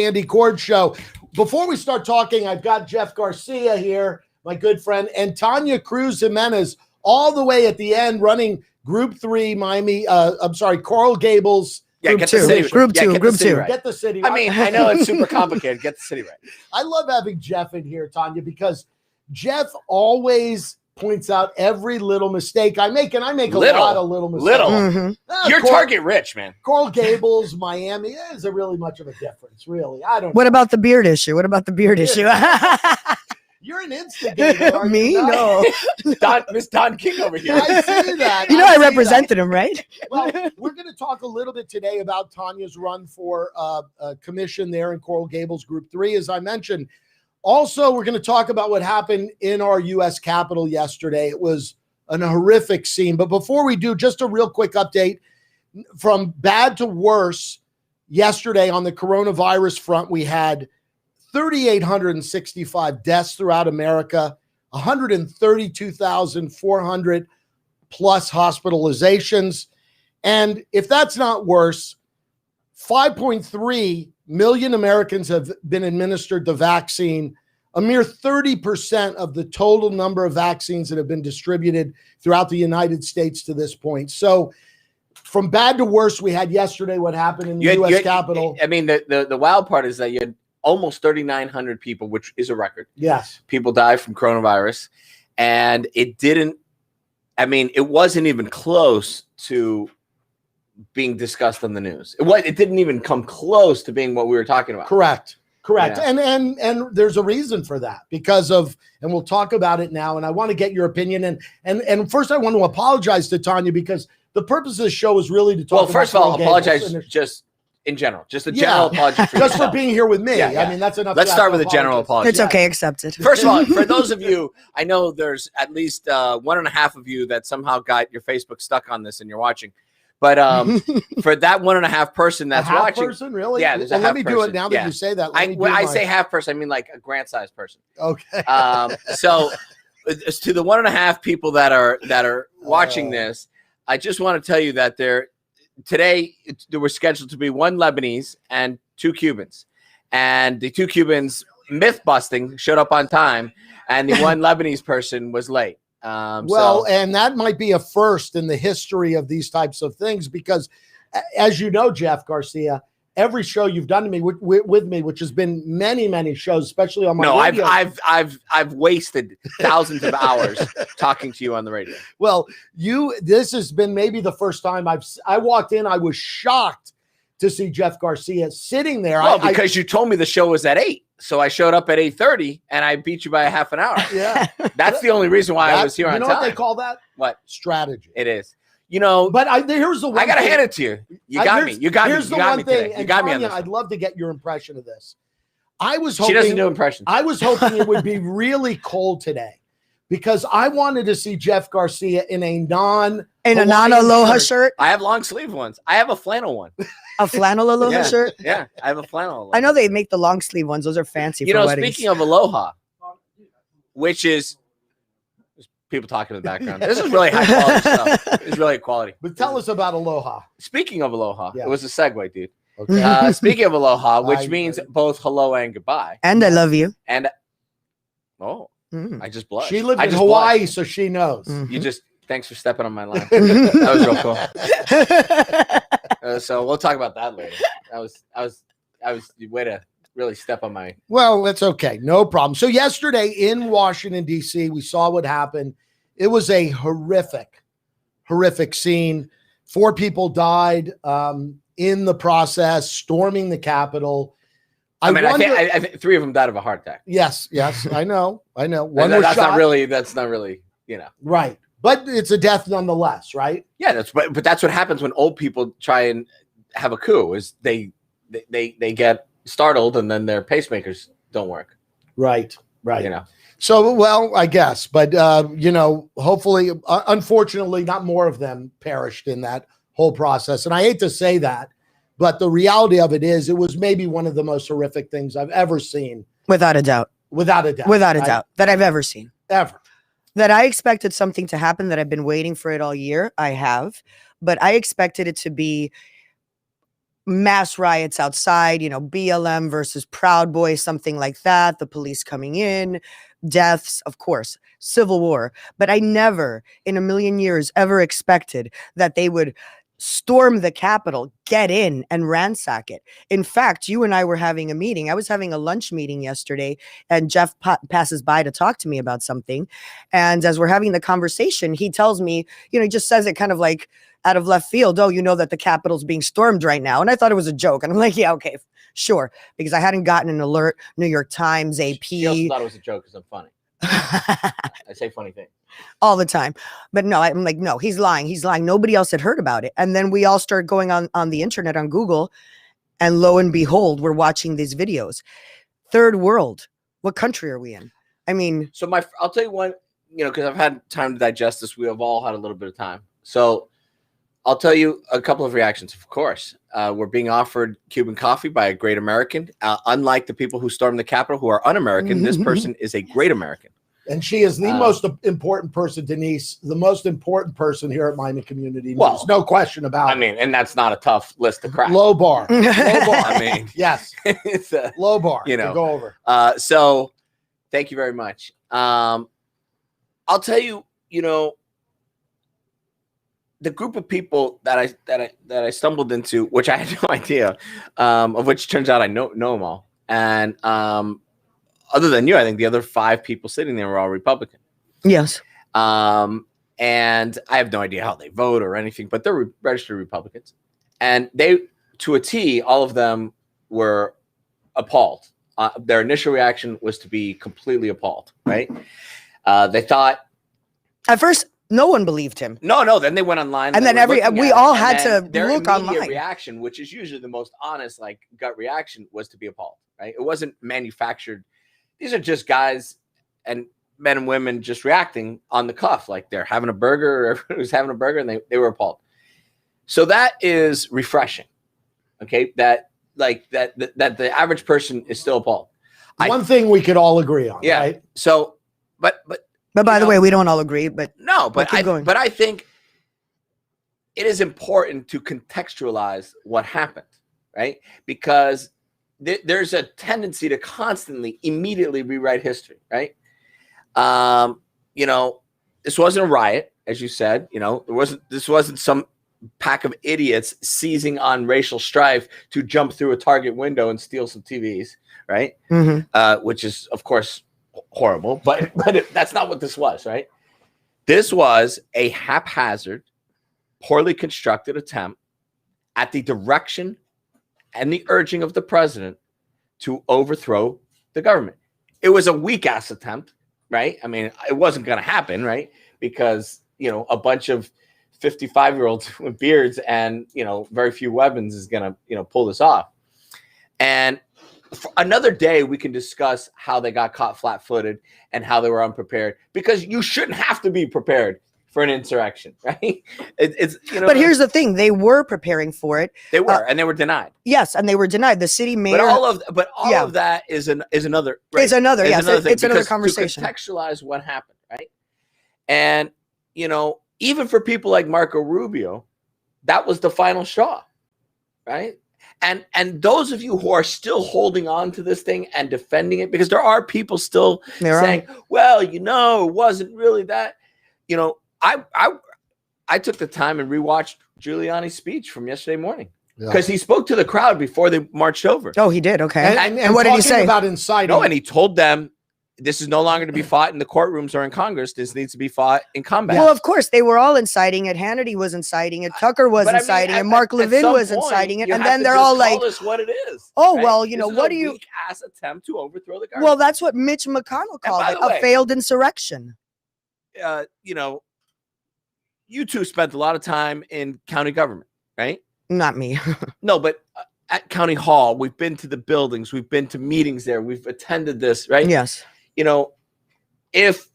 Andy Korge Show. Before we start talking, I've got Jeff Garcia here, my good friend, and Tania Cruz-Gimenez all the way at the end running Group 3 Coral Gables. Yeah, get the city right. Group two. Get the city right. I mean, I know it's super complicated. Get the city right. I love having Jeff in here, Tania, because Jeff always points out every little mistake I make, and I make a lot of little mistakes. You're target rich, man. Coral Gables, Miami, isn't really much of a difference, really. I don't What know. about the beard issue? You're an instigator. Are Me? you not? No. Miss Don King over here. I see that. You know, I see represented him, right? that. Well, we're going to talk a little bit today about Tania's run for a commission there in Coral Gables Group 3, as I mentioned. Also, we're going to talk about what happened in our U.S. Capitol yesterday. It was an horrific scene. But before we do, just a real quick update. From bad to worse, yesterday on the coronavirus front, we had 3,865 deaths throughout America, 132,400 plus hospitalizations. And if that's not worse, 5.3 million Americans have been administered the vaccine, a mere 30% of the total number of vaccines that have been distributed throughout the United States to this point. So from bad to worse, we had yesterday what happened in the U.S. Capitol. I mean, the wild part is that you had almost 3,900 people, which is a record. Yes. People died from coronavirus. And it wasn't even close to being discussed on the news. It didn't even come close to being what we were talking about. Correct. Yeah. And there's a reason for that because of, and we'll talk about it now. And I want to get your opinion. And first I want to apologize to Tania because the purpose of the show is really to talk about. Well, first of all, apologize just in general, just a general apology for just for being here with me. I mean, that's enough. Let's start with a general apology. It's okay, accepted. First of all, for those of you, I know there's at least 1.5 of you that somehow got your Facebook stuck on this and you're watching. But for that 1.5 person that's watching, person, really? Yeah, there's well, a let half me person. do it now that you say that. When I say half person, I mean like a Grant-sized person. Okay. So to the 1.5 people that are watching this, I just want to tell you that today there were scheduled to be 1 Lebanese and 2 Cubans, and the 2 Cubans myth busting showed up on time, and the 1 Lebanese person was late. And that might be a first in the history of these types of things because, as you know, Jeff Garcia, every show you've done to me with me, which has been many, many shows, especially on my radio. I've wasted thousands of hours talking to you on the radio. Well, this has been maybe the first time I walked in. I was shocked to see Jeff Garcia sitting there. Well, because you told me the show was at 8. So I showed up at 8:30 and I beat you by a half an hour. Yeah. That's the only reason why I was here on time. You know what they call that? What? Strategy. It is. You know, but here's the one I got to hand it to you. You got me. You got me. Here's You the got one me thing. today. You got me on this. I'd love to get your impression of this. I was hoping she doesn't do impressions. I was hoping it would be really cold today because I wanted to see Jeff Garcia in a non-aloha shirt. I have long sleeve ones. I have a flannel one. A flannel aloha shirt? Yeah, I have a flannel. I know they make the long sleeve ones. Those are fancy for weddings. Speaking of aloha, which is people talking in the background. This is really high quality stuff. It's really quality. But tell us about aloha. Speaking of aloha, Yeah. it was a segue, dude. Okay. Speaking of aloha, which means both hello and goodbye. And I love you. And I just blushed. She lived in Hawaii, so she knows. You just thanks for stepping on my line. That was real cool. So we'll talk about that later. I was the way to really step on my. Well, that's okay, no problem. So yesterday in Washington D.C., we saw what happened. It was a horrific scene. 4 people died in the process, storming the Capitol. I think 3 of them died of a heart attack. Yes, I know. One that's not really, right. But it's a death nonetheless, right? Yeah, but that's what happens when old people try and have a coup. Is they get startled and then their pacemakers don't work. Right. So well, I guess, but hopefully, unfortunately, not more of them perished in that whole process. And I hate to say that, but the reality of it is, it was maybe one of the most horrific things I've ever seen. Without a doubt. Without a doubt that I've ever seen. Ever. That I expected something to happen, that I've been waiting for it all year. I have, but I expected it to be mass riots outside, BLM versus Proud Boys, something like that, the police coming in, deaths, of course, civil war. But I never in a million years ever expected that they would storm the Capitol, get in and ransack it. In fact, you and I were having a meeting. I was having a lunch meeting yesterday, and Jeff passes by to talk to me about something. And as we're having the conversation, he tells me, he just says it kind of like out of left field. Oh, you know that the Capitol's being stormed right now. And I thought it was a joke. And I'm like, yeah, okay, sure. Because I hadn't gotten an alert, New York Times, AP. She also thought it was a joke because I'm funny. I say funny things all the time. But no, I'm like, no, he's lying. He's lying. Nobody else had heard about it. And then we all start going on the internet, on Google, and lo and behold, we're watching these videos. Third world. What country are we in? I mean, so I'll tell you one, because I've had time to digest this. We have all had a little bit of time. So I'll tell you a couple of reactions. Of course, we're being offered Cuban coffee by a great American. Unlike the people who stormed the Capitol who are un-American, this person is a great American. And she is the most important person, Denise, the most important person here at Miami Community News. Well, no question about it. I mean, and that's not a tough list to crack. Low bar. Low bar. I mean, yes. It's a low bar to go over. So thank you very much. I'll tell you, the group of people that I stumbled into, which I had no idea, of which turns out I know them all. And other than you, I think the other 5 people sitting there were all Republican. Yes. And I have no idea how they vote or anything, but they're registered Republicans. And they, to a T, all of them were appalled. Their initial reaction was to be completely appalled, right? They thought... At first, no one believed him. No. Then they went online, and then we all had to look online. Their reaction, which is usually the most honest, like gut reaction, was to be appalled. Right? It wasn't manufactured. These are just guys and men and women just reacting on the cuff, like they're having a burger, or everyone was having a burger, and they were appalled. So that is refreshing. Okay, that the average person is still appalled. One thing we could all agree on. Yeah. Right? So, but by the way, we don't all agree. But no, but I think it is important to contextualize what happened, right? Because there's a tendency to constantly, immediately rewrite history, right? This wasn't a riot, as you said. This wasn't some pack of idiots seizing on racial strife to jump through a Target window and steal some TVs, right? Mm-hmm. Which is, of course, horrible. But that's not what this was, right? This was a haphazard, poorly constructed attempt at the direction and the urging of the president to overthrow the government. It was a weak-ass attempt, right? I mean, it wasn't going to happen, right? Because, a bunch of 55-year-olds with beards and, very few weapons is going to, pull this off. And for another day, we can discuss how they got caught flat-footed and how they were unprepared, because you shouldn't have to be prepared for an insurrection, right? But here's the thing: they were preparing for it. They were, and they were denied. Yes, and they were denied. The city mayor. But all of that is another. Right? It's another. Yes, it's another conversation. To contextualize what happened, right? And even for people like Marco Rubio, that was the final straw, right? And those of you who are still holding on to this thing and defending it, because there are people still saying, well, it wasn't really that, I took the time and rewatched Giuliani's speech from yesterday morning, because he spoke to the crowd before they marched over. Oh, he did. Okay. And what did he say about inciting? No, and he told them, this is no longer to be fought in the courtrooms or in Congress. This needs to be fought in combat. Well, of course, they were all inciting it. Hannity was inciting it. Tucker was inciting it. Mark Levin was inciting it. And then they're all like, "Tell us what it is." Oh, right? Well, what do you? Weak-ass attempt to overthrow the government. Well, that's what Mitch McConnell called it, a failed insurrection. You two spent a lot of time in county government, right? Not me. No, but at County Hall, we've been to the buildings, we've been to meetings there, we've attended this, right? Yes. If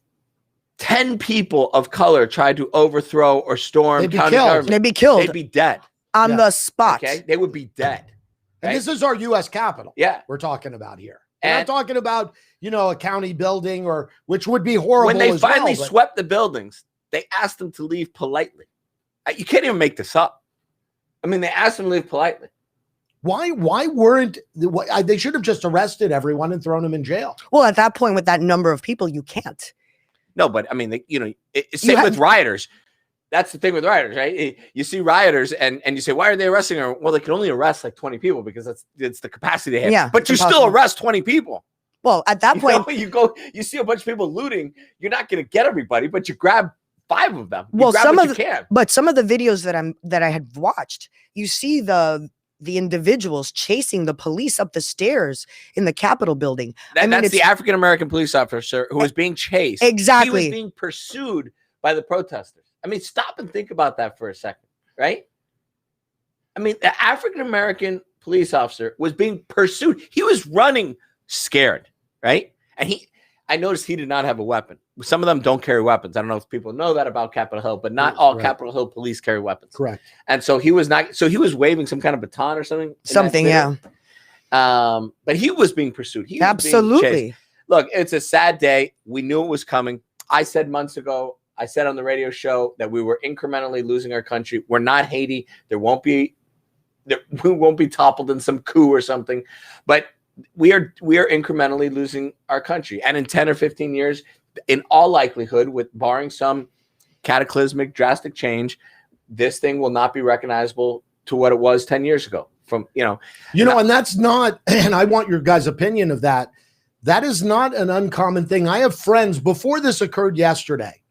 10 people of color tried to overthrow or storm county government, they'd be killed. They'd be dead on the spot. Okay, they would be dead. And this is our U.S. Capitol. Yeah, we're talking about here. We're not talking about a county building, or which would be horrible. When they finally swept the buildings, they asked them to leave politely. You can't even make this up. I mean, they asked them to leave politely. Why weren't they should have just arrested everyone and thrown them in jail? Well, at that point, with that number of people, you can't. No, but I mean, same with rioters. That's the thing with rioters, right? You see rioters and you say, why are they arresting her? Well, they can only arrest like 20 people because it's the capacity they have. Yeah, but you still arrest 20 people. Well, at that point, you see a bunch of people looting. You're not going to get everybody, but you grab 5 of them. But some of the videos that I had watched, you see the individuals chasing the police up the stairs in the Capitol building. That's the African-American police officer who was being chased. Exactly. He was being pursued by the protesters. I mean, stop and think about that for a second, right? I mean, the African-American police officer was being pursued. He was running scared, right? And I noticed he did not have a weapon. Some of them don't carry weapons. I don't know if people know that about Capitol Hill, but not all Capitol Hill police carry weapons. Correct. And so he was not. So he was waving some kind of baton or something. Something, yeah. But he was being pursued. He was absolutely. Being chased. Look, it's a sad day. We knew it was coming. I said months ago. I said on the radio show that we were incrementally losing our country. We're not Haiti. We won't be toppled in some coup or something, but we are incrementally losing our country. And in 10 or 15 years, in all likelihood, with barring some cataclysmic, drastic change, this thing will not be recognizable to what it was 10 years ago. And that's not, and I want your guys' opinion of that. That is not an uncommon thing. I have friends before this occurred yesterday.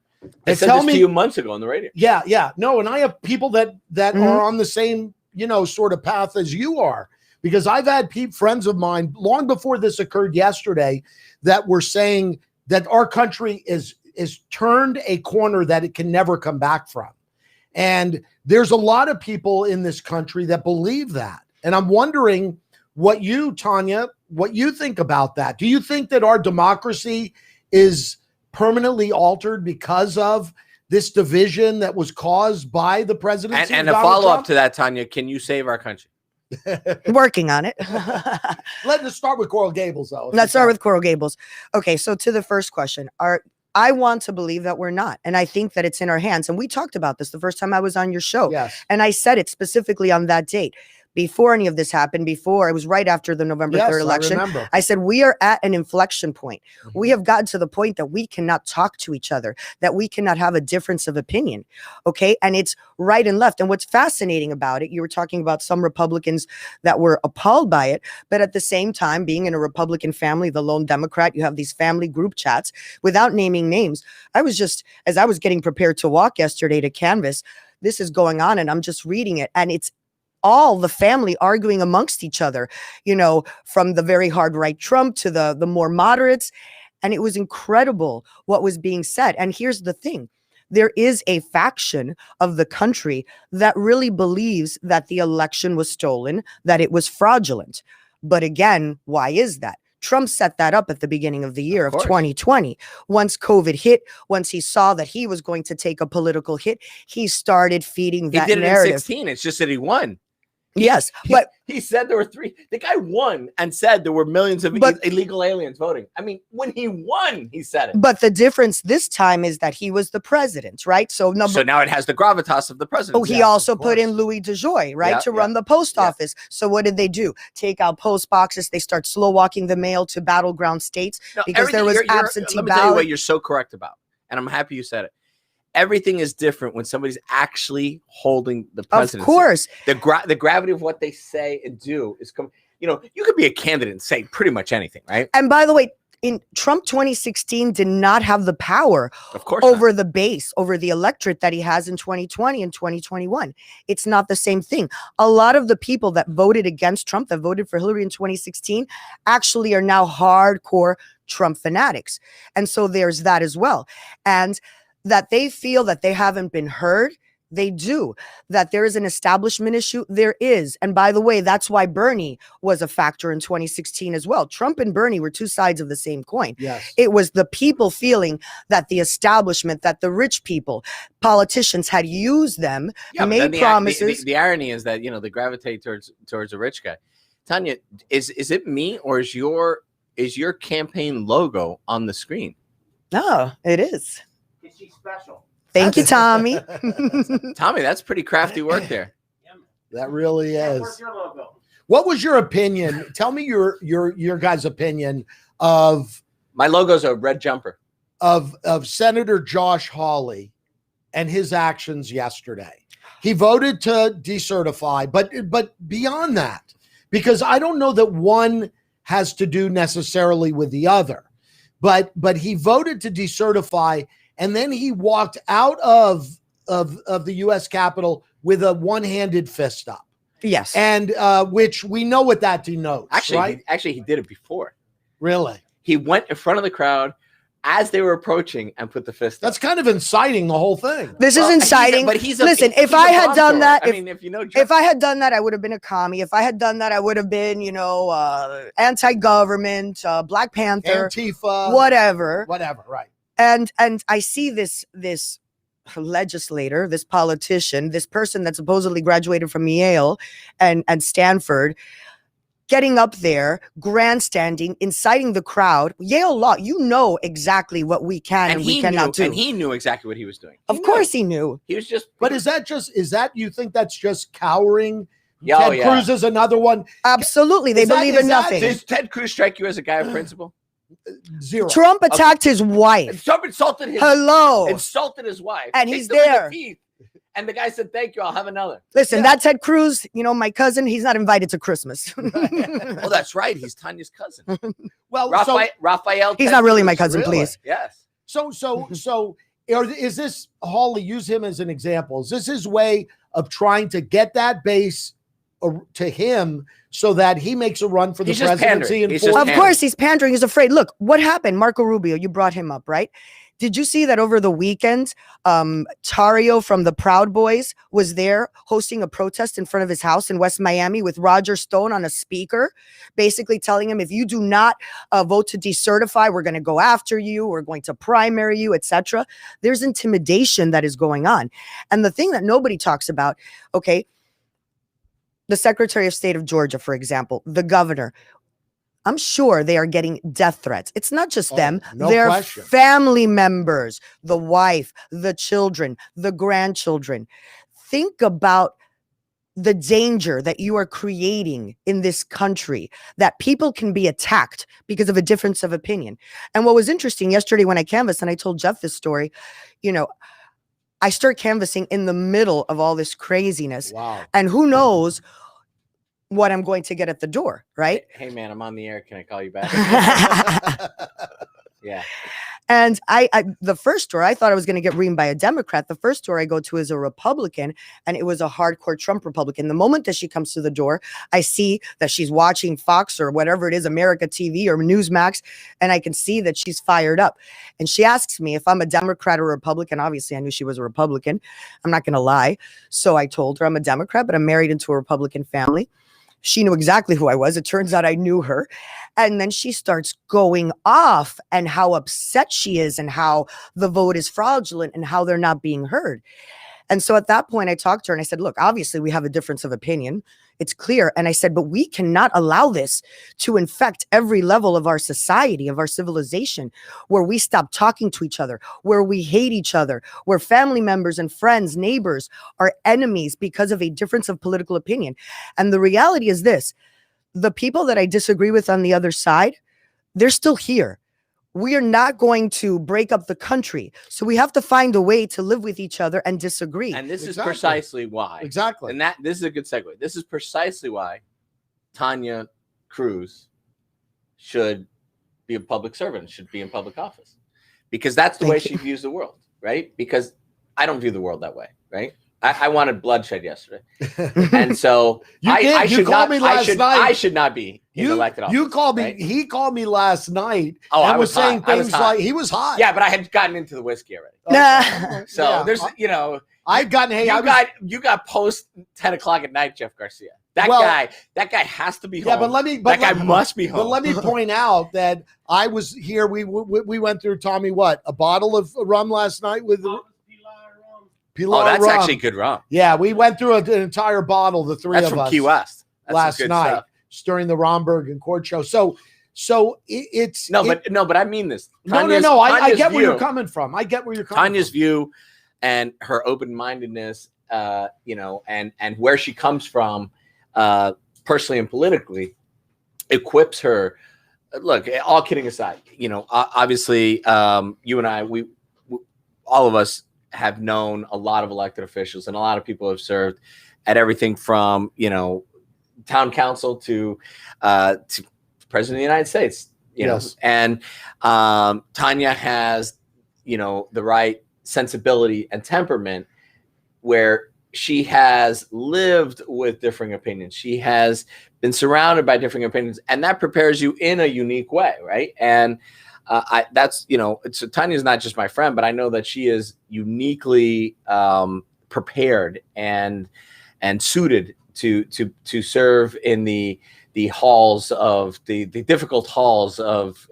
They said this to you months ago on the radio. Yeah. No, and I have people that are on the same, sort of path as you are. Because I've had friends of mine long before this occurred yesterday that were saying that our country is turned a corner that it can never come back from. And there's a lot of people in this country that believe that. And I'm wondering what you, Tania, what you think about that. Do you think that our democracy is permanently altered because of this division that was caused by the presidency? And a follow-up to that, Tania, can you save our country? Working on it. Let's start with Coral Gables, though. Let's start with Coral Gables. Okay, so to the first question, I want to believe that we're not, and I think that it's in our hands. And we talked about this the first time I was on your show. Yes. And I said it specifically on that date. Before any of this happened, it was right after the November 3rd election. I said, we are at an inflection point. Mm-hmm. We have gotten to the point that we cannot talk to each other, that we cannot have a difference of opinion. Okay. And it's right and left. And what's fascinating about it, you were talking about some Republicans that were appalled by it, but at the same time, being in a Republican family, the lone Democrat, you have these family group chats without naming names. As I was getting prepared to walk yesterday to canvas, this is going on and I'm just reading it. And it's all the family arguing amongst each other, from the very hard right Trump to the more moderates. And it was incredible what was being said. And here's the thing. There is a faction of the country that really believes that the election was stolen, that it was fraudulent. But again, why is that? Trump set that up at the beginning of the year of 2020. Once COVID hit, once he saw that he was going to take a political hit, he started feeding that narrative. He did it in 16. It's just that he won. Yes, but he said there were 3. The guy won and said there were millions of illegal aliens voting. I mean, when he won, he said it. But the difference this time is that he was the president, right? So now it has the gravitas of the president. Oh, he also put in Louis DeJoy, right, to run the post office. So what did they do? Take out post boxes. They start slow walking the mail to battleground states because there was absentee let me ballot. tell you what you're so correct about, and I'm happy you said it. Everything is different when somebody's actually holding the presidency. Of course. The gravity of what they say and do is you could be a candidate and say pretty much anything, right? And by the way, in Trump 2016 did not have the power over the base, over the electorate that he has in 2020 and 2021. It's not the same thing. A lot of the people that voted against Trump, that voted for Hillary in 2016, actually are now hardcore Trump fanatics. And so there's that as well. And that they feel that they haven't been heard, they do. That there is an establishment issue, there is. And by the way, that's why Bernie was a factor in 2016 as well. Trump and Bernie were two sides of the same coin. Yes. It was the people feeling that the establishment, that the rich people, politicians had used them, made promises. The irony is that, they gravitate towards a rich guy. Tania, is it me or is your campaign logo on the screen? No, it is. She's special. Thank you, Tommy. Tommy, that's pretty crafty work there. That really is. What was your opinion? Tell me your guys' opinion of my logo's a red jumper of Senator Josh Hawley and his actions yesterday. He voted to decertify, but beyond that, because I don't know that one has to do necessarily with the other, but he voted to decertify, and then he walked out of the U.S. Capitol with a one-handed fist up. Yes. And which we know what that denotes. Actually, right? He did it before. Really? He went in front of the crowd as they were approaching and put the fist That's up. kind of inciting the whole thing. This is inciting. Listen, if I had done that, if I had done that, I would have been a commie. If I had done that, I would have been, anti-government, Black Panther, Antifa, whatever, right? And I see this legislator, this politician, this person that supposedly graduated from Yale and Stanford, getting up there, grandstanding, inciting the crowd. Yale law, you know exactly what we can and we cannot do. And he knew exactly what he was doing. Of course he knew. He was just. But is that you think that's just cowering? Yeah, Ted Cruz is another one. Absolutely. They believe in nothing. Does Ted Cruz strike you as a guy of principle? Zero. Trump attacked his wife. Trump insulted his wife. And he's there. And the guy said, "Thank you. I'll have another." Listen, that Ted Cruz, my cousin, he's not invited to Christmas. Oh, that's right. He's Tanya's cousin. Well, Raphael. He's not really my cousin, really? Please. Yes. So, is this Hawley? Use him as an example. Is this his way of trying to get that base to him so that he makes a run for the presidency? Of course, he's pandering. He's afraid. Look, what happened? Marco Rubio, you brought him up, right? Did you see that over the weekend, Tario from the Proud Boys was there hosting a protest in front of his house in West Miami with Roger Stone on a speaker, basically telling him, if you do not vote to decertify, we're going to go after you, we're going to primary you, etc. There's intimidation that is going on. And the thing that nobody talks about, okay, the Secretary of State of Georgia, for example, the governor, I'm sure they are getting death threats. It's not just them. Their family members, the wife, the children, the grandchildren. Think about the danger that you are creating in this country, that people can be attacked because of a difference of opinion. And what was interesting yesterday when I canvassed, and I told Jeff this story, I start canvassing in the middle of all this craziness. Wow. And who knows what I'm going to get at the door, right? Hey man, I'm on the air. Can I call you back? Yeah. And the first store, I thought I was going to get reamed by a Democrat. The first store I go to is a Republican, and it was a hardcore Trump Republican. The moment that she comes to the door, I see that she's watching Fox or whatever it is, America TV or Newsmax, and I can see that she's fired up. And she asks me if I'm a Democrat or Republican. Obviously, I knew she was a Republican. I'm not going to lie. So I told her I'm a Democrat, but I'm married into a Republican family. She knew exactly who I was. It turns out I knew her. And then she starts going off and how upset she is and how the vote is fraudulent and how they're not being heard. And so at that point, I talked to her and I said, look, obviously we have a difference of opinion. It's clear. And I said, but we cannot allow this to infect every level of our society, of our civilization, where we stop talking to each other, where we hate each other, where family members and friends, neighbors are enemies because of a difference of political opinion. And the reality is this, the people that I disagree with on the other side, they're still here. We are not going to break up the country. So we have to find a way to live with each other and disagree. And this is precisely why. Exactly. And this is a good segue. This is precisely why Tania Cruz should be a public servant, should be in public office. Because that's the way she views the world, right? Because I don't view the world that way, right? I wanted bloodshed yesterday. And so I should not be in elected office. You called me, right? He called me last night and was saying things like he was hot. Yeah, but I had gotten into the whiskey already. Okay. So there's, I've gotten, you got post 10 o'clock at night, Jeff Garcia. That guy has to be home. Yeah, that guy must be home. But let me point out that I was here. We went through, Tommy, a bottle of rum last night with Pilar that's rum. Actually good rum. Yeah, we went through an entire bottle, the three of us. That's from Key West. Last night during the Romberg and Court show. So it's but I mean this. No. I get where you're coming from. I get where you're coming Tanya's view and her open-mindedness, and where she comes from, personally and politically, equips her. Look, all kidding aside, obviously, you and I, we all of us have known a lot of elected officials, and a lot of people have served at everything from, town council to president of the United States, Yes. and Tania has, the right sensibility and temperament where she has lived with differing opinions. She has been surrounded by differing opinions, and that prepares you in a unique way, right? And so Tania's not just my friend, but I know that she is uniquely prepared and suited to serve in the halls of the difficult halls of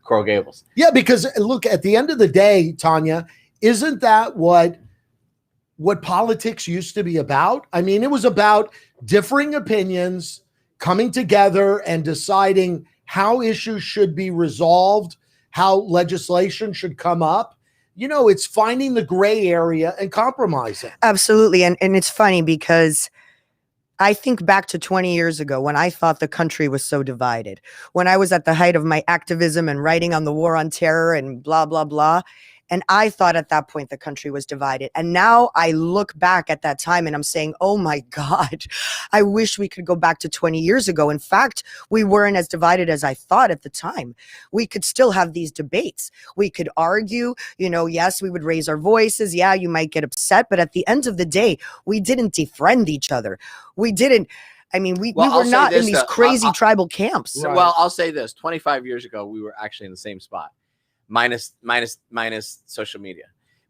Coral Gables. Yeah, because look, at the end of the day, Tania, isn't that what politics used to be about? I mean, it was about differing opinions coming together and deciding how issues should be resolved, how legislation should come up. It's finding the gray area and compromising. Absolutely. And it's funny because I think back to 20 years ago when I thought the country was so divided, when I was at the height of my activism and writing on the war on terror and blah, blah, blah. And I thought at that point the country was divided. And now I look back at that time and I'm saying, oh my God, I wish we could go back to 20 years ago. In fact, we weren't as divided as I thought at the time. We could still have these debates. We could argue, yes, we would raise our voices. Yeah, you might get upset. But at the end of the day, we didn't defriend each other. We didn't. I mean, we were not in these crazy tribal camps. Right. Well, I'll say this. 25 years ago, we were actually in the same spot. Minus social media,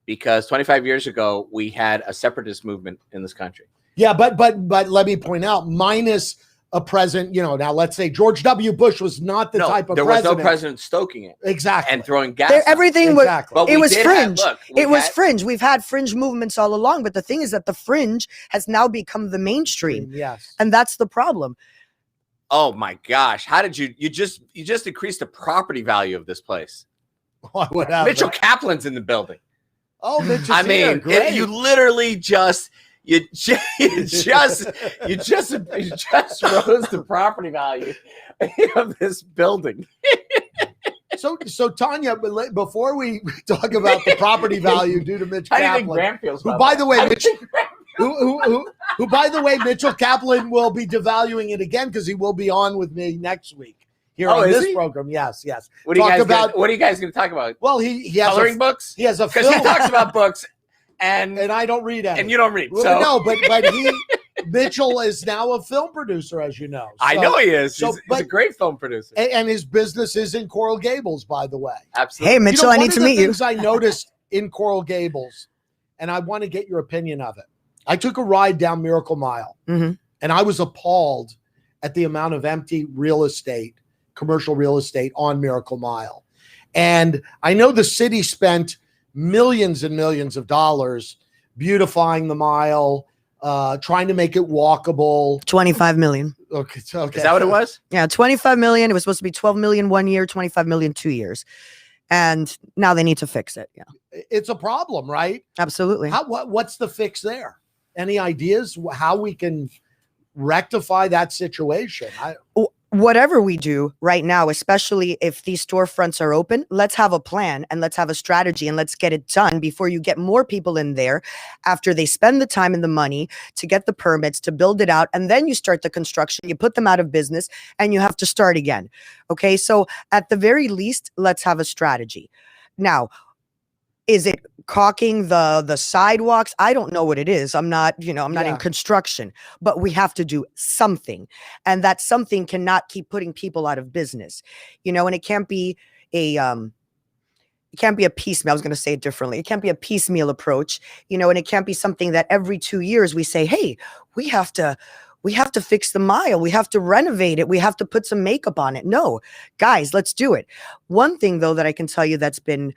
because 25 years ago we had a separatist movement in this country. Yeah, but let me point out, minus a president, now let's say George W. Bush was not the type of there president. was no president stoking it. Exactly. And throwing gas. Everything exactly. was, but it was fringe. It was fringe. We've had fringe movements all along, but the thing is that the fringe has now become the mainstream. Yes. And that's the problem. Oh my gosh. How did you just increased the property value of this place? Mitchell Kaplan's in Oh, Mitch! I mean, you literally just rose the property value of this building. So Tania, before we talk about the property value due to Mitch Kaplan, who by the way, Mitchell Kaplan will be devaluing it again because he will be on with me next week. Here on this program, yes. What are you guys going to talk about? Well, he has coloring books. He has a because film. he talks about books, and I don't read any. And you don't read. Well, so no, but Mitchell is now a film producer, as you know. So, I know he is. He's a great film producer, and his business is in Coral Gables, by the way. Absolutely. Hey, Mitchell, I need to meet you. One of the things I noticed in Coral Gables, and I want to get your opinion of it. I took a ride down Miracle Mile, and I was appalled at the amount of empty real estate. Commercial real estate on Miracle Mile. And I know the city spent millions and millions of dollars beautifying the mile, trying to make it walkable. 25 million. Okay. Is that what it was? Yeah, 25 million. It was supposed to be 12 million 1 year, 25 million 2 years. And now they need to fix it. Yeah. It's a problem, right? Absolutely. What's the fix there? Any ideas how we can rectify that situation? Whatever we do right now, especially if these storefronts are open, let's have a plan and let's have a strategy and let's get it done before you get more people in there after they spend the time and the money to get the permits, to build it out. And then you start the construction, you put them out of business and you have to start again. Okay. So at the very least, let's have a strategy. Now, is it caulking the sidewalks? I don't know what it is. I'm not in construction, but we have to do something. And that something cannot keep putting people out of business, and it can't be a piecemeal. I was going to say it differently. It can't be a piecemeal approach, and it can't be something that every 2 years we say, hey, we have to fix the mile. We have to renovate it. We have to put some makeup on it. No, guys, let's do it. One thing though, that I can tell you that's been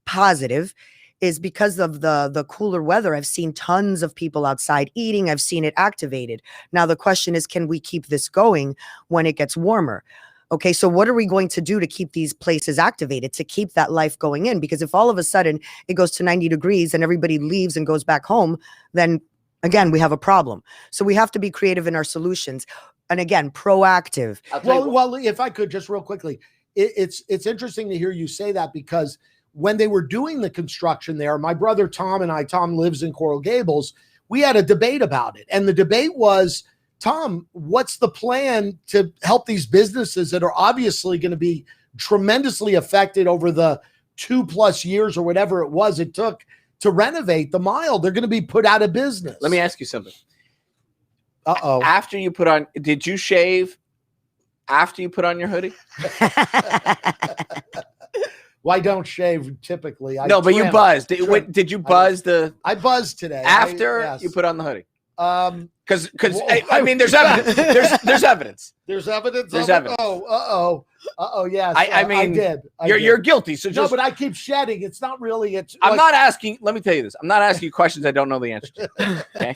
positive is because of the cooler weather. I've seen tons of people outside eating. I've seen it activated. Now the question is, can we keep this going when it gets warmer? Okay, so what are we going to do to keep these places activated, to keep that life going in? Because if all of a sudden it goes to 90 degrees and everybody leaves and goes back home, then again, we have a problem. So we have to be creative in our solutions. and again, proactive. Well, if I could just real quickly, it's interesting to hear you say that, because when they were doing the construction there, my brother Tom and I, Tom lives in Coral Gables, we had a debate about it. And the debate was, Tom, what's the plan to help these businesses that are obviously going to be tremendously affected over the 2+ years or whatever it took to renovate the mile? They're going to be put out of business. Let me ask you something. Uh-oh. After you put on, did you shave after you put on your hoodie? Well, I don't shave typically. No, but you buzzed. Did you buzz I buzzed today. After yes. you put on the hoodie? Because Well, I mean, there's evidence. There's evidence. There's evidence. There's evidence. Oh, yes. I mean, I did. You're guilty. So just, no, but I keep shedding. It's not really. I'm not asking. Let me tell you this. I'm not asking you questions I don't know the answer to. Okay.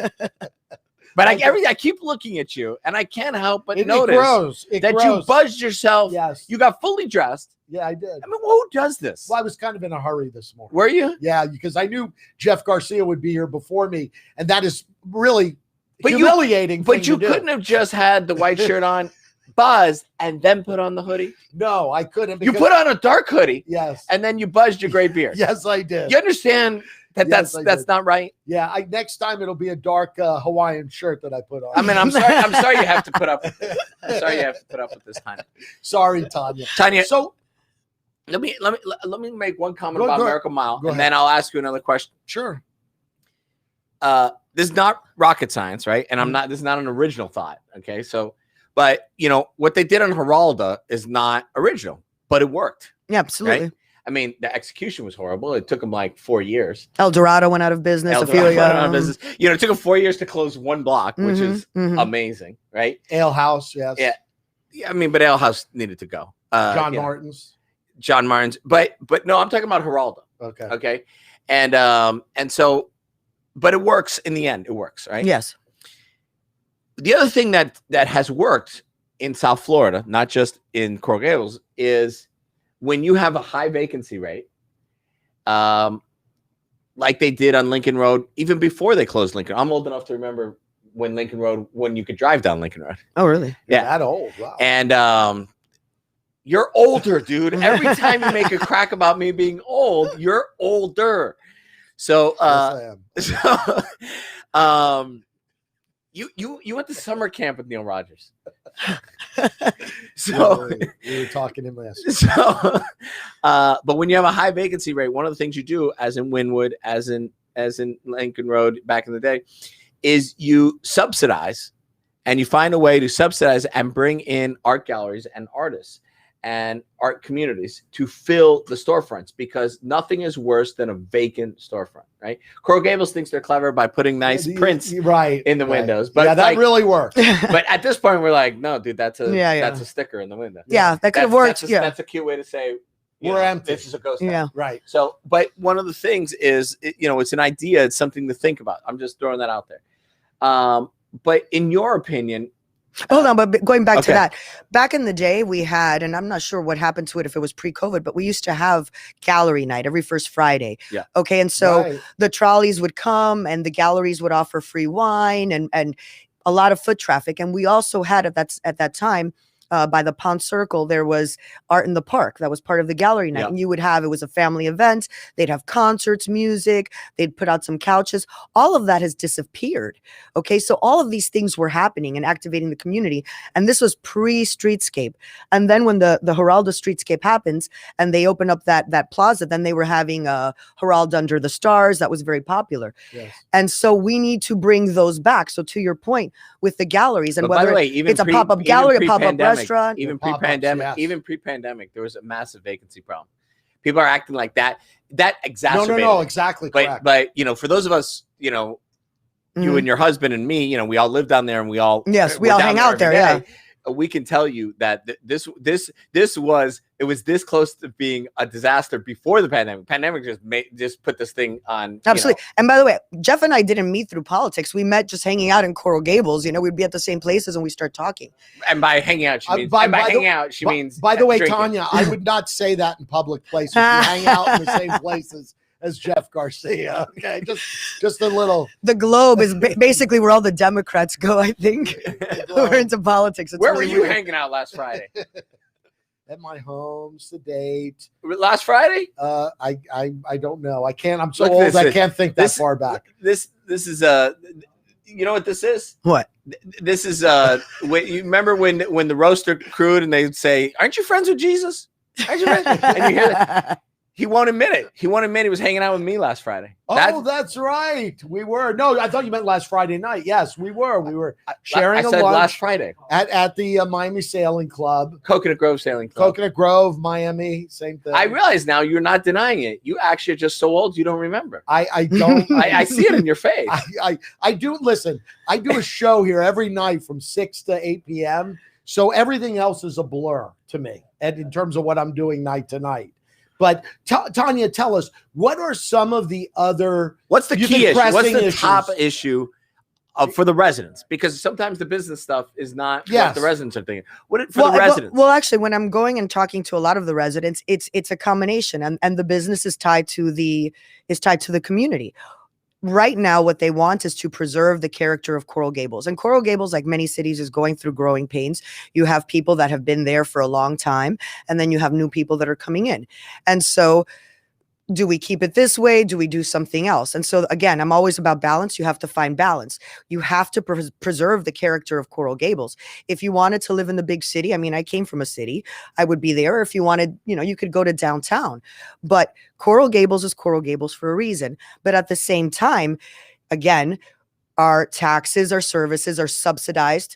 But I keep looking at you, and I can't help but notice that you buzzed yourself. Yes. You got fully dressed. Yeah, I did. I mean, who does this? Well, I was kind of in a hurry this morning. Were you? Yeah, because I knew Jeff Garcia would be here before me, and that is really humiliating. But you couldn't have just had the white shirt on, buzzed, and then put on the hoodie. No, I couldn't. You put on a dark hoodie. Yes. And then you buzzed your gray beard. Yes, I did. You understand that Yes, that's not right? Yeah, next time it'll be a dark Hawaiian shirt that I put on. I mean, I'm sorry you have to put up with it. I'm sorry you have to put up with this, Tanya. Sorry, Tanya. Tanya, So let me make one comment about Miracle Mile, and ahead. then I'll ask you another question. Sure. This is not rocket science, right? And this is not an original thought. Okay. So, but what they did on Geralda is not original, but it worked. Yeah, absolutely. Right? I mean, the execution was horrible. It took them like 4 years. El Dorado went out of business a few Went years out of business. It took them 4 years to close one block, which is amazing, right? Ale House, yes. Yeah. I mean, but Ale House needed to go. John Martin's. John Martin's. But no, I'm talking about Geralda. Okay. Okay. And so, but it works in the end. It works, right? Yes. The other thing that has worked in South Florida, not just in Coral Gables, is when you have a high vacancy rate, like they did on Lincoln Road, even before they closed Lincoln. I'm old enough to remember when you could drive down Lincoln Road. Oh, really? Yeah. That old. Wow. And you're older, dude. Every time you make a crack about me being old, you're older. So, Yes, I am. you went to summer camp with Neil Rogers. So we were talking him last week. So, but when you have a high vacancy rate, one of the things you do, as in Wynwood, as in Lincoln Road back in the day, is you subsidize, and you find a way to subsidize and bring in art galleries and artists and art communities to fill the storefronts, because nothing is worse than a vacant storefront, right? Coral Gables thinks they're clever by putting nice prints in the windows, but yeah, that really works. But at this point, we're like, no, dude, that's a sticker in the window. Yeah, that could have worked. That's a cute way to say we're empty. This is a ghost town. Yeah, right. So, but one of the things is, it's an idea, it's something to think about. I'm just throwing that out there. But in your opinion, hold on, but going back to that, back in the day we had, and I'm not sure what happened to it if it was pre-COVID, but we used to have gallery night every first Friday. Yeah. Okay. And so the trolleys would come and the galleries would offer free wine and a lot of foot traffic. And we also had at that time, by the Pond Circle, there was Art in the Park. That was part of the gallery night. And you would have, it was a family event. They'd have concerts, music. They'd put out some couches. All of that has disappeared. Okay. So all of these things were happening and activating the community. And this was pre-streetscape. And then when the Geralda streetscape happens and they open up that plaza, then they were having Geralda Under the Stars. That was very popular. Yes. And so we need to bring those back. So to your point with the galleries, and but by whether the way, even it's a pop-up gallery, a pop-up restaurant, even pre-pandemic, there was a massive vacancy problem. People are acting like that exacerbated. No, exactly. But for those of us, you and your husband and me, we all live down there, and we all hang out there. Yeah, we can tell you that this was this close to being a disaster before the pandemic. Pandemic just put this thing on. Absolutely. And by the way, Jeff and I didn't meet through politics. We met just hanging out in Coral Gables. We'd be at the same places and we start talking. And by hanging out, she means By the way, drinking. Tanya, I would not say that in public places. We hang out in the same places as Jeff Garcia. Okay, just a little. The Globe is basically where all the Democrats go, I think. We're into politics. It's Where were really you weird. hanging out last Friday? At my home, sedate. Last Friday? I don't know. I can't. I'm so Look, old. I can't think that this- far back. This is you know what this is? What? This is when you remember when the roaster crewed and they'd say, "Aren't you friends with Jesus?" Aren't you friends? And you hear that. He won't admit it. He won't admit he was hanging out with me last Friday. That's right. We were. No, I thought you meant last Friday night. Yes, we were. We were sharing I a said lunch last Friday. at the Miami Sailing Club, Coconut Grove Sailing Club. Coconut Grove, Miami. Same thing. I realize now you're not denying it. You actually are just so old you don't remember. I don't. I see it in your face. I do. Listen, I do a show here every night from 6 to 8 p.m. So everything else is a blur to me, and in terms of what I'm doing night to night. But Tanya, tell us, what are some of the other? What's the you key think issue? What's pressing the issues? top issue for the residents? Because sometimes the business stuff is not what Yes. the residents are thinking. What for the residents? Well, actually, when I'm going and talking to a lot of the residents, it's a combination, and the business is tied to the community. Right now, what they want is to preserve the character of Coral Gables. And Coral Gables, like many cities, is going through growing pains. You have people that have been there for a long time, and then you have new people that are coming in. And so, do we keep it this way? Do we do something else? And so, again, I'm always about balance. You have to find balance. You have to preserve the character of Coral Gables. If you wanted to live in the big city, I mean, I came from a city, I would be there. If you wanted, you could go to downtown. But Coral Gables is Coral Gables for a reason. But at the same time, again, our taxes, our services are subsidized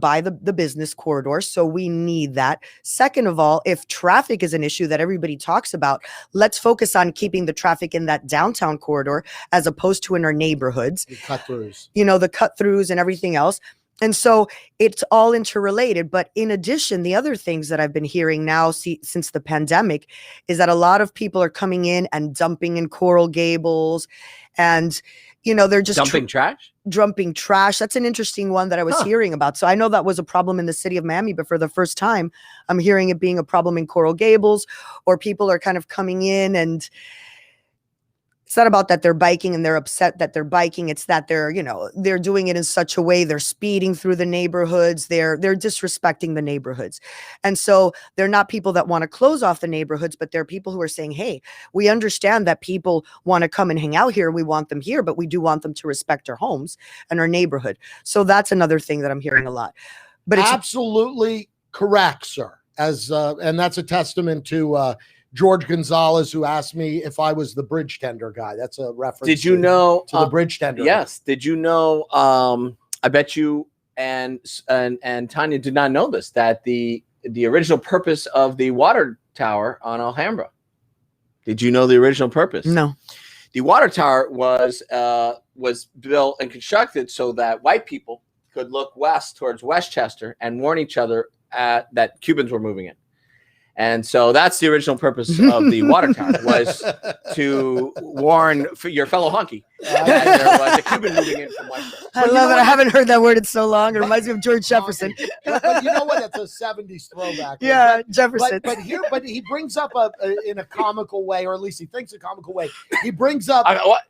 by the business corridor. So we need that. Second of all, if traffic is an issue that everybody talks about, let's focus on keeping the traffic in that downtown corridor as opposed to in our neighborhoods. The cut-throughs. The cut-throughs and everything else. And so it's all interrelated. But in addition, the other things that I've been hearing now since the pandemic is that a lot of people are coming in and dumping in Coral Gables, and they're just dumping trash. That's an interesting one that I was hearing about. So I know that was a problem in the city of Miami, but for the first time, I'm hearing it being a problem in Coral Gables, or people are kind of coming in, and it's not about that they're biking and they're upset that they're biking. It's that they're doing it in such a way, they're speeding through the neighborhoods. They're disrespecting the neighborhoods. And so they're not people that want to close off the neighborhoods, but they're people who are saying, hey, we understand that people want to come and hang out here. We want them here, but we do want them to respect our homes and our neighborhood. So that's another thing that I'm hearing a lot. But it's absolutely correct, sir. And that's a testament to George Gonzalez, who asked me if I was the bridge tender guy. That's a reference. Did you know to the bridge tender? Yes. Did you know? I bet you and Tanya did not know this, that the original purpose of the water tower on Alhambra. Did you know the original purpose? No. The water tower was built and constructed so that white people could look west towards Westchester and warn each other that Cubans were moving in. And so that's the original purpose of the water tower, was to warn your fellow hunky that there was a Cuban moving in from Westchester. I love it. I haven't heard that word in so long. It reminds me of George Jefferson. But you know what? It's a 70s throwback. Yeah, Jefferson. But he brings up in a comical way, or at least he thinks a comical way. He brings up. What?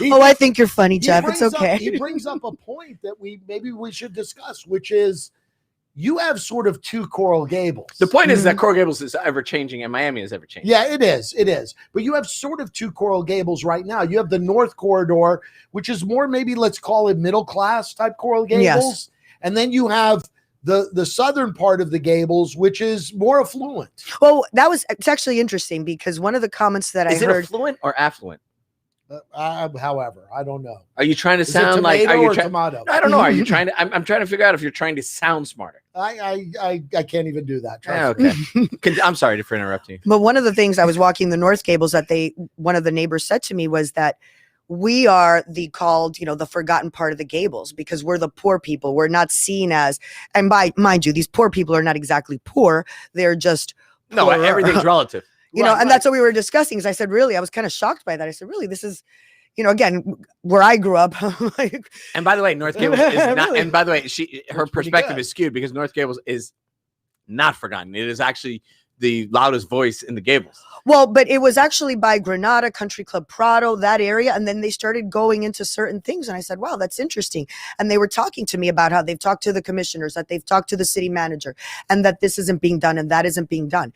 I think you're funny, Jeff. It's okay. He brings up a point that maybe we should discuss, which is, you have sort of two Coral Gables. The point is that Coral Gables is ever changing and Miami is ever changing. Yeah, it is. It is. But you have sort of two Coral Gables right now. You have the North Corridor, which is more, maybe let's call it middle class type Coral Gables. Yes. And then you have the southern part of the Gables, which is more affluent. Well, it's actually interesting, because one of the comments that I heard. Is it affluent or affluent? However, I don't know. Are you trying to Is sound it like? tomato Are you or trying? tomato? I don't know. Are you trying to? I'm trying to figure out if you're trying to sound smarter. I can't even do that. Yeah, okay. I'm sorry for interrupting you. But one of the things I was walking the North Gables that one of the neighbors said to me was that we are the forgotten part of the Gables, because we're the poor people. We're not seen as, and mind you, these poor people are not exactly poor. They're just No, poorer. everything's relative. And that's what we were discussing. Because I said, really, I was kind of shocked by that. I said, really, this is, again, where I grew up. And by the way, North Gables is not. Really? And by the way, her pretty perspective good. is skewed, because North Gables is not forgotten. It is actually the loudest voice in the Gables. Well, but it was actually by Granada, Country Club Prado, that area. And then they started going into certain things. And I said, wow, that's interesting. And they were talking to me about how they've talked to the commissioners, that they've talked to the city manager, and that this isn't being done and that isn't being done.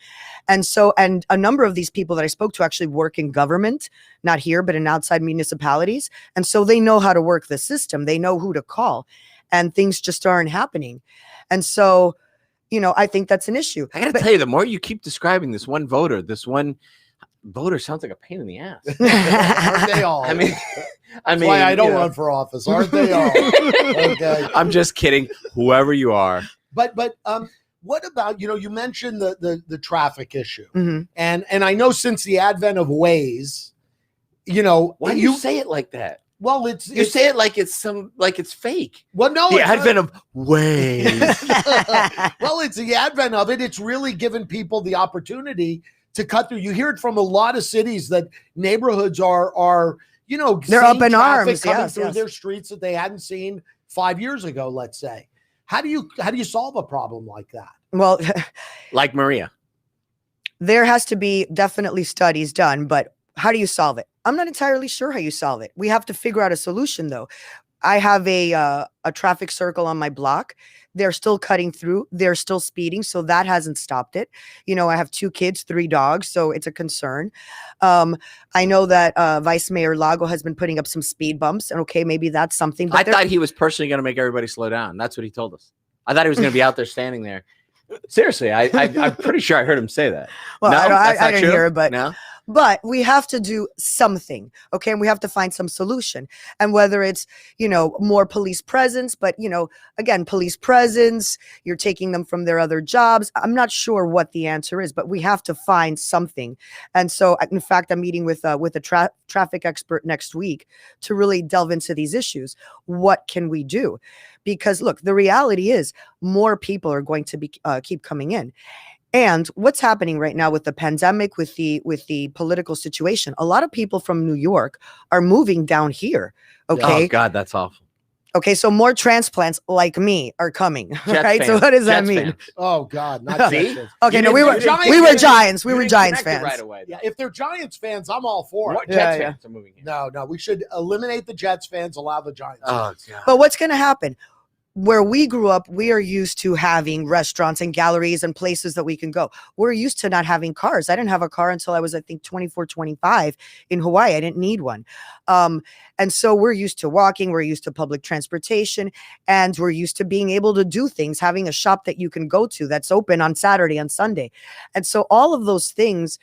And so, and a number of these people that I spoke to actually work in government, not here, but in outside municipalities. And so they know how to work the system. They know who to call, and things just aren't happening. And so, I think that's an issue. I got to tell you, the more you keep describing this one voter sounds like a pain in the ass. Aren't they all? I mean, That's why I don't run for office. Aren't they all? Okay. I'm just kidding. Whoever you are. But what about, you mentioned the traffic issue. Mhm. And I know since the advent of Waze, Why do you say it like that? Well, You say it like it's fake. Well, no, The it's advent of Waze. well, it's the advent of it. It's really given people the opportunity to cut through. You hear it from a lot of cities that neighborhoods are They're up in traffic arms, coming yes, through yes. their streets that they hadn't seen 5 years ago, let's say. How do you solve a problem like that? Well, Like Maria. there has to be definitely studies done, but how do you solve it? I'm not entirely sure how you solve it. We have to figure out a solution, though. I have a traffic circle on my block. They're still cutting through. They're still speeding. So that hasn't stopped it. I have 2 kids, 3 dogs. So it's a concern. I know that Vice Mayor Lago has been putting up some speed bumps. And okay, maybe that's something. But I thought he was personally going to make everybody slow down. That's what he told us. I thought he was going to be out there standing there. Seriously, I'm pretty sure I heard him say that. well, No, I that's not didn't true? hear it, but No. But we have to do something, okay? And we have to find some solution. And whether it's, more police presence, but, again, police presence, you're taking them from their other jobs. I'm not sure what the answer is, but we have to find something. And so, in fact, I'm meeting with a traffic expert next week to really delve into these issues. What can we do? Because, look, the reality is more people are going to be keep coming in. And what's happening right now with the pandemic, with the political situation, a lot of people from New York are moving down here. Okay. Oh God, that's awful. Okay. So more transplants like me are coming. Jets Right. So fans. what does that Jets mean? fans. Oh God, not See? Jets. Okay. You No, we didn't- were you're Giants we were fans. Giants. We You were didn't Giants connect it fans. right away. Yeah, if they're Giants fans, I'm all for What it. Jets Yeah. fans are moving here? No, we should eliminate the Jets fans, allow the Giants. Oh fans. God. But what's going to happen? Where we grew up, we are used to having restaurants and galleries and places that we can go. We're used to not having cars. I didn't have a car until I was, I think, 24, 25 in Hawaii. I didn't need one. And so we're used to walking. We're used to public transportation. And we're used to being able to do things, having a shop that you can go to that's open on Saturday and Sunday. And so all of those things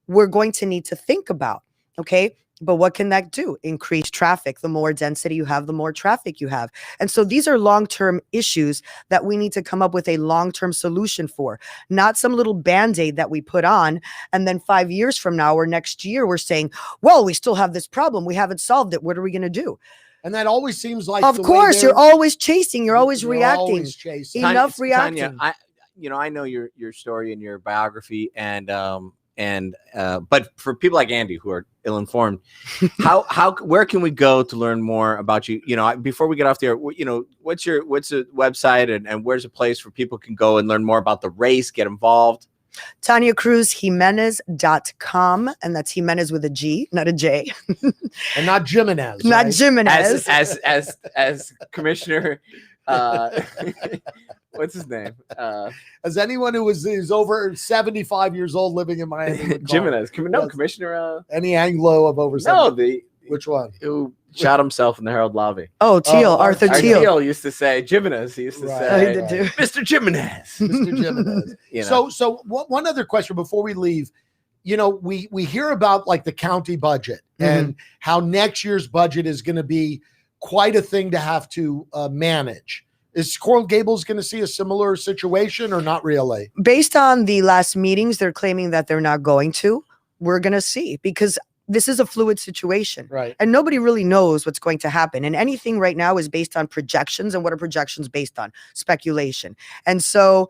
we're going to need to think about. Okay. But what can that do? Increase traffic. The more density you have, the more traffic you have. And so these are long-term issues that we need to come up with a long-term solution for, not some little Band-Aid that we put on. And then 5 years from now or next year, we're saying, well, we still have this problem. We haven't solved it. What are we going to do? And that always seems like Of the way course, you're they're- always chasing. You're always you're reacting. always chasing. Enough Tanya, reacting. I know your story and your biography, and but for people like Andy who are ill-informed, where can we go to learn more about you? Before we get off the air, what's a website and where's a place where people can go and learn more about the race, get involved? Tania Cruz-Gimenez.com, and that's Jimenez with a G, not a J. And not Jimenez. Not right? Jimenez. As Commissioner, what's his name? As anyone who is over 75 years old living in Miami would call Jimenez. it. No, Yes. Commissioner. Any Anglo of over 70. Which one? Who shot himself in the Herald lobby. Oh, Teal, Arthur Arthur Teal. Teal used to say Jimenez. He used to Right. Oh, he say, did too. Mr. Jimenez. Mr. Jimenez. One other question before we leave. We hear about like the county budget and how next year's budget is going to be quite a thing to have to manage. Is Coral Gables going to see a similar situation or not really? Based on the last meetings, they're claiming that they're not going to. We're going to see, because this is a fluid situation. Right. And nobody really knows what's going to happen. And anything right now is based on projections. And what are projections based on? Speculation. And so,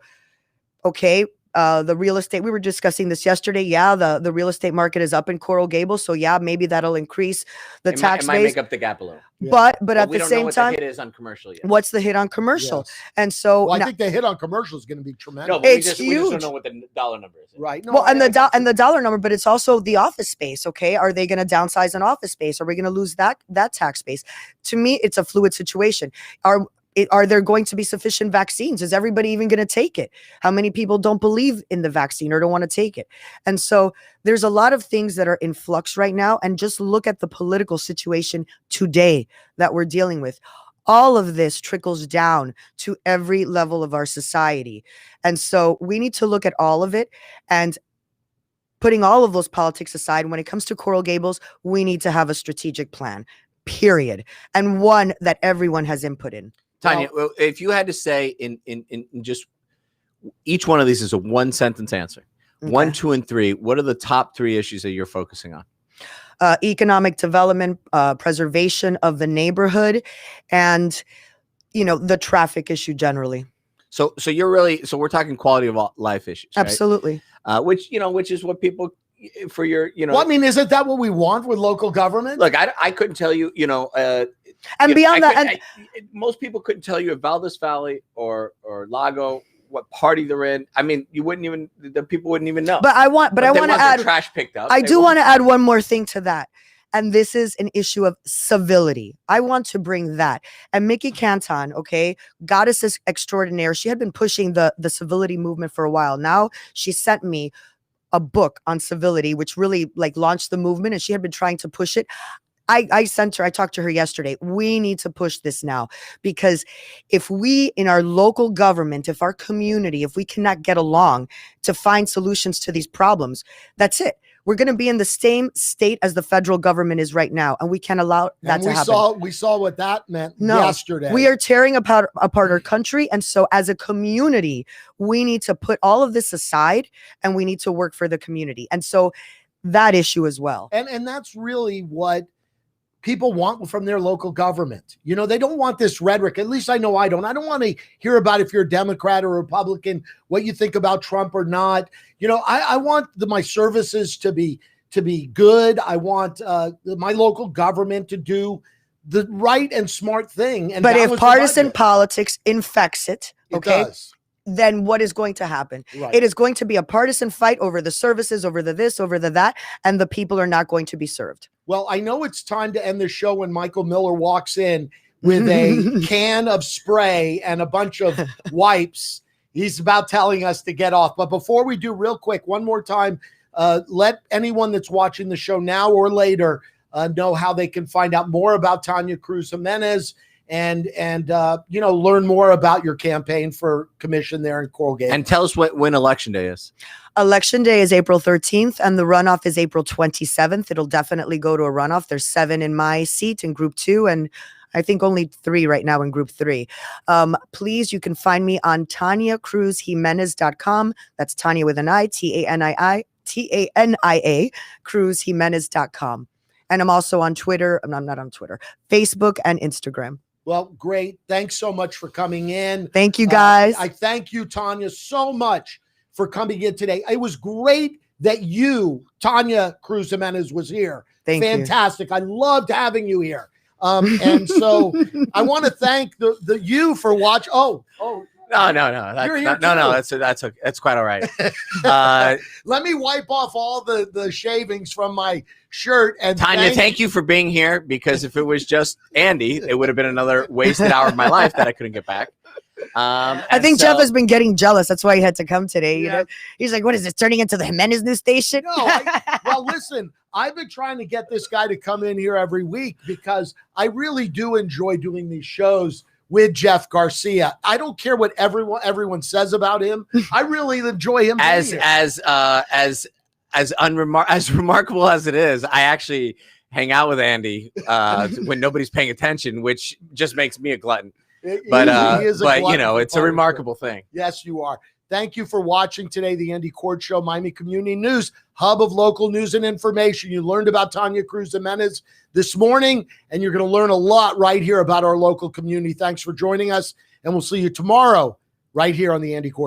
okay, the real estate, we were discussing this yesterday. Yeah, the real estate market is up in Coral Gables. So yeah, maybe that'll increase the tax It might base. make up the gap a little. But at we the don't same know what time, the hit is on commercial yet. what's the hit on commercial? Yes. And so Well, I think the hit on commercial is going to be tremendous. No, but It's we just don't huge. know what the dollar number is. Right. No, well, I and get the dollar number, but it's also the office space. Okay, are they going to downsize an office space? Are we going to lose that tax base? To me, it's a fluid situation. Are there going to be sufficient vaccines? Is everybody even going to take it? How many people don't believe in the vaccine or don't want to take it? And so there's a lot of things that are in flux right now. And just look at the political situation today that we're dealing with. All of this trickles down to every level of our society. And so we need to look at all of it, and putting all of those politics aside, when it comes to Coral Gables, we need to have a strategic plan, period. And one that everyone has input in. Tania, if you had to say in just each one of these is a one sentence answer, Okay. 1, 2, and 3, what are the top 3 issues that you're focusing on? Economic development, preservation of the neighborhood, and, the traffic issue generally. So we're talking quality of life issues, right? Absolutely. Which is what people for your, Well, I mean, isn't that what we want with local government? look, I couldn't tell you, And beyond that, most people couldn't tell you if Valdez Valley or Lago, what party they're in. I mean, the people wouldn't even know. but I want to add trash picked up. I do want to add one more thing to that. And this is an issue of civility. I want to bring that. And Mickey Canton, okay, goddess extraordinaire. She had been pushing the civility movement for a while. Now she sent me a book on civility, which really launched the movement. And she had been trying to push it. I talked to her yesterday. We need to push this now, because if we in our local government, if our community, if we cannot get along to find solutions to these problems, that's it. We're going to be in the same state as the federal government is right now, and we can't allow that to happen. We saw what that meant yesterday. We are tearing apart our country, and so as a community, we need to put all of this aside, and we need to work for the community. And so that issue as well. And that's really what people want from their local government. They don't want this rhetoric. At least I know I don't. I don't want to hear about if you're a Democrat or Republican, what you think about Trump or not. I want my services to be good. I want my local government to do the right and smart thing. And but if partisan politics infects it, okay, then what is going to happen? Right. It is going to be a partisan fight over the services, over the this, over the that, and the people are not going to be served. Well, I know it's time to end the show when Michael Miller walks in with a can of spray and a bunch of wipes. He's about telling us to get off. But before we do, real quick, one more time, let anyone that's watching the show now or later know how they can find out more about Tania Cruz-Gimenez and learn more about your campaign for commission there in Coral Gables. And tell us when election day is. Election day is April 13th, and the runoff is April 27th. It'll definitely go to a runoff. There's 7 in my seat in Group 2, and I think only 3 right now in Group 3. Please, you can find me on TaniaCruz-Gimenez.com. That's Tania with an I, Tania, Cruz-Gimenez.com. And I'm also on Twitter. I'm not on Twitter, Facebook and Instagram. Well, great. Thanks so much for coming in. Thank you, guys. I thank you, Tania, so much for coming in today. It was great that Tania Cruz-Gimenez, was here. Thank you. Fantastic. I loved having you here. And so I want to thank the you for watching. Oh, No. That's quite all right. Let me wipe off all the shavings from my shirt. And Tania, thank you for being here, because if it was just Andy, it would have been another wasted hour of my life that I couldn't get back. I think Jeff has been getting jealous. That's why he had to come today. He's like, "What is this turning into the Gimenez news station?" No, well, listen, I've been trying to get this guy to come in here every week because I really do enjoy doing these shows with Jeff Garcia. I don't care what everyone says about him. I really enjoy him. As remarkable as it is, I actually hang out with Andy when nobody's paying attention, which just makes me a glutton. But it's a remarkable thing. Yes, you are. Thank you for watching today, the Andy Cord Show, Miami Community News, hub of local news and information. You learned about Tania Cruz-Gimenez this morning, and you're going to learn a lot right here about our local community. Thanks for joining us, and we'll see you tomorrow right here on the Andy Cord